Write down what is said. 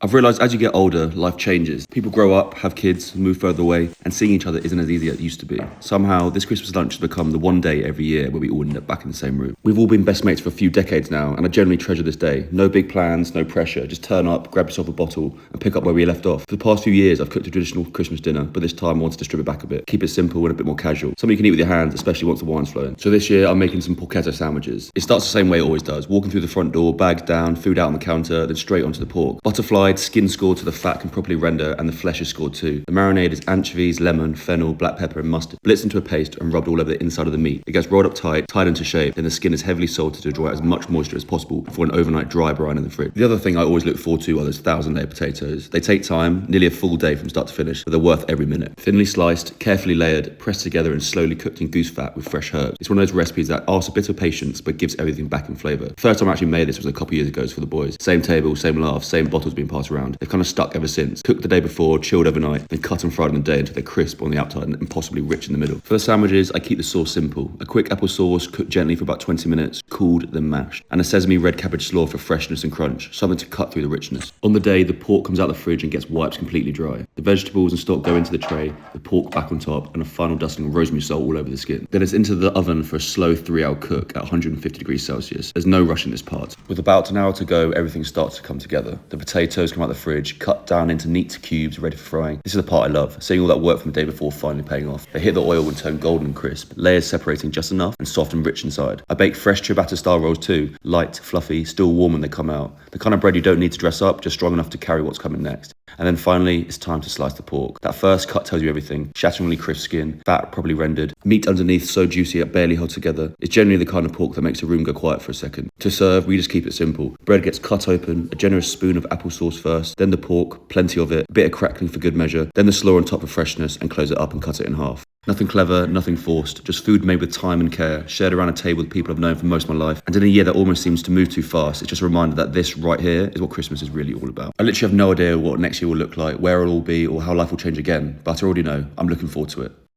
I've realised as you get older, life changes. People grow up, have kids, move further away, and seeing each other isn't as easy as it used to be. Somehow, this Christmas lunch has become the one day every year where we all end up back in the same room. We've all been best mates for a few decades now, and I generally treasure this day. No big plans, no pressure. Just turn up, grab yourself a bottle, and pick up where we left off. For the past few years, I've cooked a traditional Christmas dinner, but this time I wanted to strip it back a bit. Keep it simple and a bit more casual. Something you can eat with your hands, especially once the wine's flowing. So this year, I'm making some porchetta sandwiches. It starts the same way it always does. Walking through the front door, bags down, food out on the counter, then straight onto the pork. Butterflied, skin scored to the fat can properly render, and the flesh is scored too. The marinade is anchovies, lemon, fennel, black pepper and mustard, blitzed into a paste and rubbed all over the inside of the meat. It gets rolled up tight, tied into shape, then the skin is heavily salted to draw out as much moisture as possible before an overnight dry brine in the fridge. The other thing I always look forward to are those 1,000-layer potatoes. They take time, nearly a full day from start to finish, but they're worth every minute. Thinly sliced, carefully layered, pressed together and slowly cooked in goose fat with fresh herbs. It's one of those recipes that asks a bit of patience but gives everything back in flavour. First time I actually made this was a couple years ago for the boys. Same table, same laughs, same bottles being passed around. They've kind of stuck ever since. Cooked the day before, chilled overnight, then cut and fried on the day until they're crisp on the outside and impossibly rich in the middle. For the sandwiches, I keep the sauce simple. A quick apple sauce, cooked gently for about 20 minutes, cooled, then mashed. And a sesame red cabbage slaw for freshness and crunch, something to cut through the richness. On the day, the pork comes out of the fridge and gets wiped completely dry. The vegetables and stock go into the tray, the pork back on top, and a final dusting of rosemary salt all over the skin. Then it's into the oven for a slow 3-hour cook at 150 degrees Celsius. There's no rush in this part. With about an hour to go, everything starts to come together. The potatoes come out the fridge, cut down into neat cubes, ready for frying. This is the part I love, seeing all that work from the day before finally paying off. They hit the oil and turn golden and crisp, layers separating just enough and soft and rich inside. I bake fresh ciabatta style rolls too, light, fluffy, still warm when they come out. The kind of bread you don't need to dress up, just strong enough to carry what's coming next. And then finally, it's time to slice the pork. That first cut tells you everything. Shatteringly crisp skin, fat properly rendered, meat underneath so juicy it barely held together. It's generally the kind of pork that makes a room go quiet for a second. To serve, we just keep it simple. Bread gets cut open, a generous spoon of applesauce first, then the pork, plenty of it, a bit of crackling for good measure, then the slaw on top for freshness, and close it up and cut it in half. Nothing clever, nothing forced, just food made with time and care, shared around a table with people I've known for most of my life. And in a year that almost seems to move too fast, it's just a reminder that this right here is what Christmas is really all about. I literally have no idea what next year will look like, where it'll all be, or how life will change again, but I already know I'm looking forward to it.